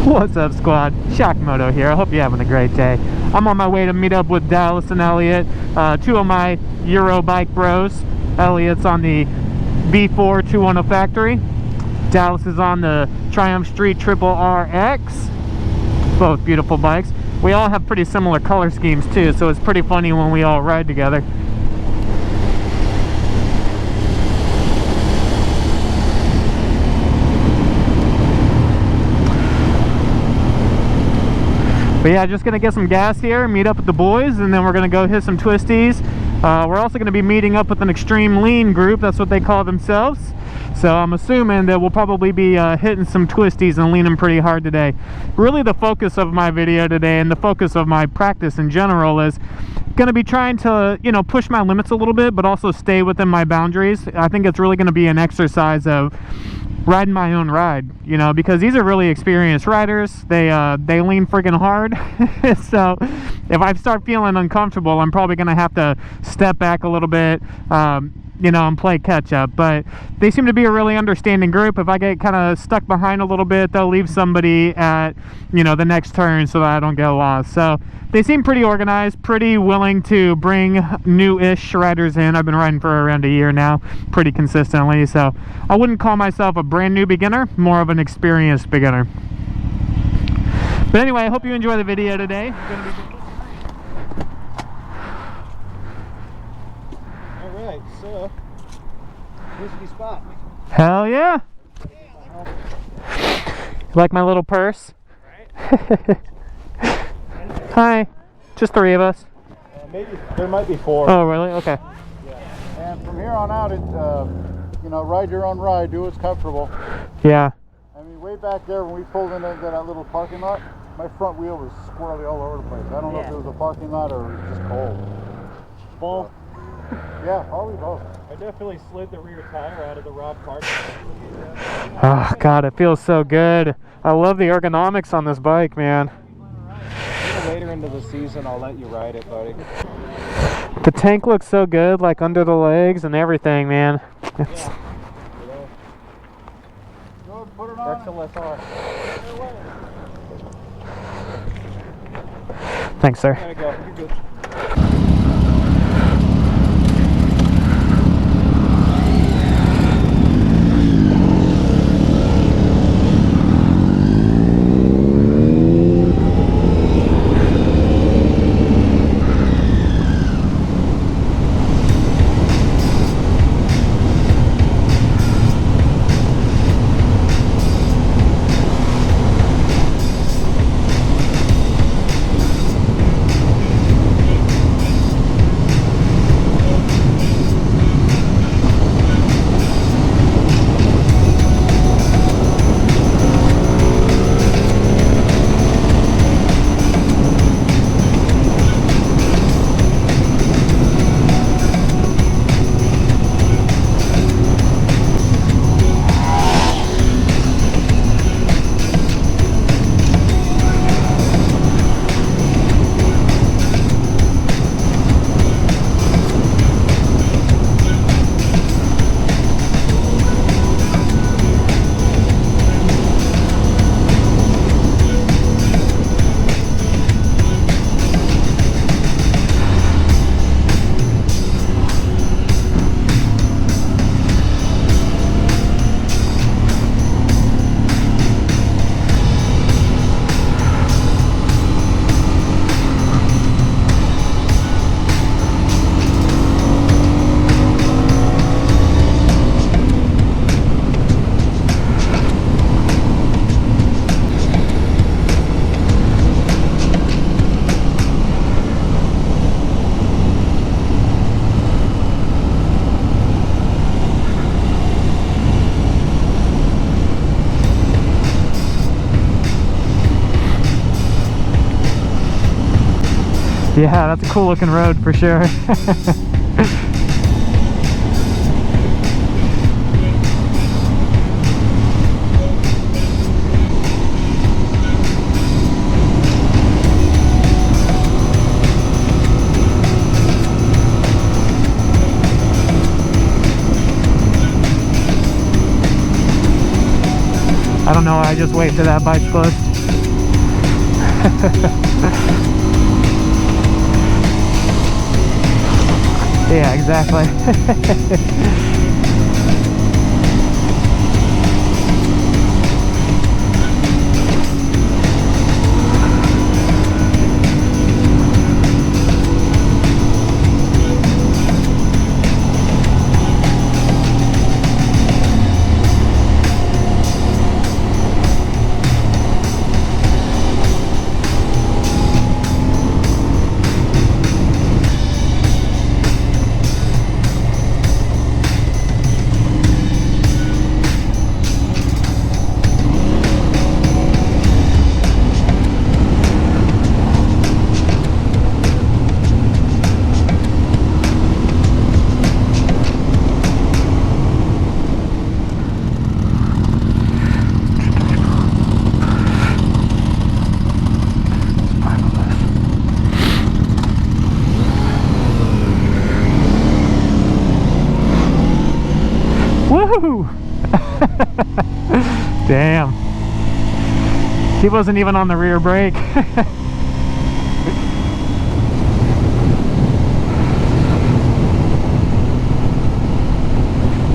What's up, squad? Shockmoto here. I hope you're having a great day. I'm on my way to meet up with Dallas and Elliot, two of my Euro bike bros. Elliot's on the V4 210 Factory. Dallas is on the Triumph Street Triple RX. Both beautiful bikes. We all have pretty similar color schemes too, so it's pretty funny when we all ride together. But yeah, just gonna get some gas here, meet up with the boys, and then we're gonna go hit some twisties. We're also gonna be meeting up with an extreme lean group. That's what they call themselves. So I'm assuming that we'll probably be hitting some twisties and leaning pretty hard today. Really the focus of my video today, and the focus of my practice in general, is gonna be trying to, you know, push my limits a little bit, but also stay within my boundaries. I think it's really gonna be an exercise of riding my own ride, you know, because these are really experienced riders. They lean freaking hard. So if I start feeling uncomfortable, I'm probably gonna have to step back a little bit, you know, and play catch up. But they seem to be a really understanding group. If I get kind of stuck behind a little bit, they'll leave somebody at, you know, the next turn so that I don't get lost. So they seem pretty organized, pretty willing to bring new-ish riders in. I've been riding for around a year now, pretty consistently, so I wouldn't call myself a brand new beginner, more of an experienced beginner. But anyway, I hope you enjoy the video today. Alright, so risky spot. Hell yeah! You like my little purse? Right. Hi, just three of us. Maybe there might be four. Oh, really? Okay. Yeah. And from here on out, it you know, ride your own ride, do what's comfortable. Yeah. I mean, way back there when we pulled into that little parking lot, my front wheel was squirrely all over the place. I don't know if it was a parking lot or it was just cold. Both. Yeah, probably both. I definitely slid the rear tire out of the rod parking. Oh God, it feels so good. I love the ergonomics on this bike, man. Later into the season, I'll let you ride it, buddy. The tank looks so good, like under the legs and everything, man. It's... Yeah. Go put it on. XLSR. Thanks, sir. There you go. You're good. Yeah, that's a cool looking road for sure. I don't know, I just wait till that bike's close. Yeah, exactly. Woohoo! Damn. He wasn't even on the rear brake.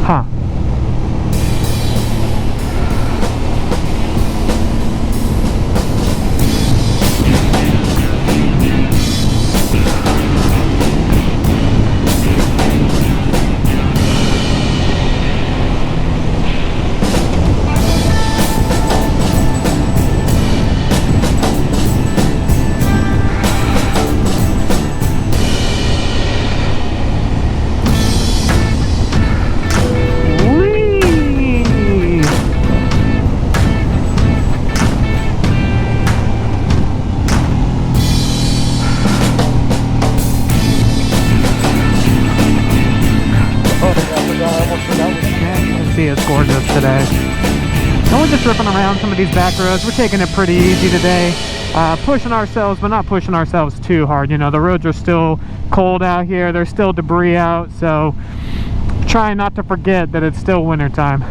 Huh. It's gorgeous today. And we're just ripping around some of these back roads. We're taking it pretty easy today. Pushing ourselves, but not pushing ourselves too hard. You know, the roads are still cold out here. There's still debris out, so trying not to forget that it's still winter time.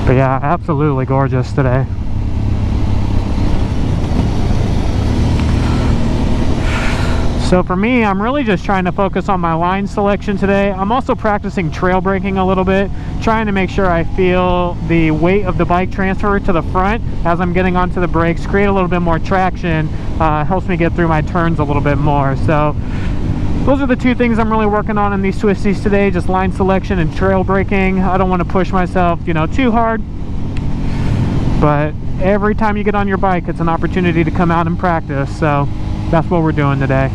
But yeah, absolutely gorgeous today. So for me, I'm really just trying to focus on my line selection today. I'm also practicing trail braking a little bit, trying to make sure I feel the weight of the bike transfer to the front as I'm getting onto the brakes, create a little bit more traction, helps me get through my turns a little bit more. So those are the two things I'm really working on in these twisties today, just line selection and trail braking. I don't want to push myself, you know, too hard, but every time you get on your bike, it's an opportunity to come out and practice. So that's what we're doing today.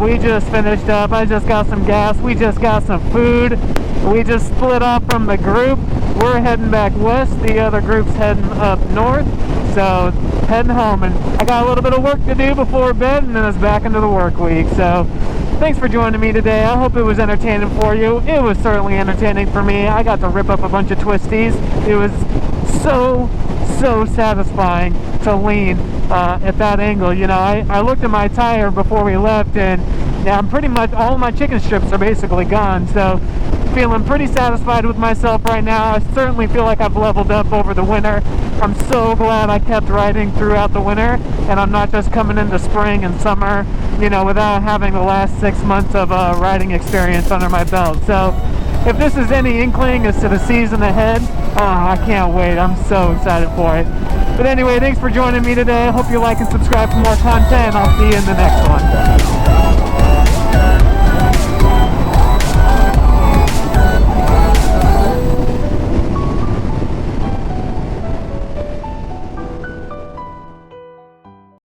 We just finished up. I just got some gas. We just got some food. We just split off from the group. We're heading back west. The other group's heading up north. So heading home, and I got a little bit of work to do before bed, and then it's back into the work week. So thanks for joining me today. I hope it was entertaining for you. It was certainly entertaining for me. I got to rip up a bunch of twisties. It was so satisfying to lean at that angle. You know, I looked at my tire before we left, and yeah, I'm pretty much, all my chicken strips are basically gone. So feeling pretty satisfied with myself right now. I certainly feel like I've leveled up over the winter. I'm so glad I kept riding throughout the winter, and I'm not just coming into spring and summer, you know, without having the last 6 months of riding experience under my belt. So if this is any inkling as to the season ahead, I can't wait. I'm so excited for it. But anyway, thanks for joining me today. I hope you like and subscribe for more content. I'll see you in the next one.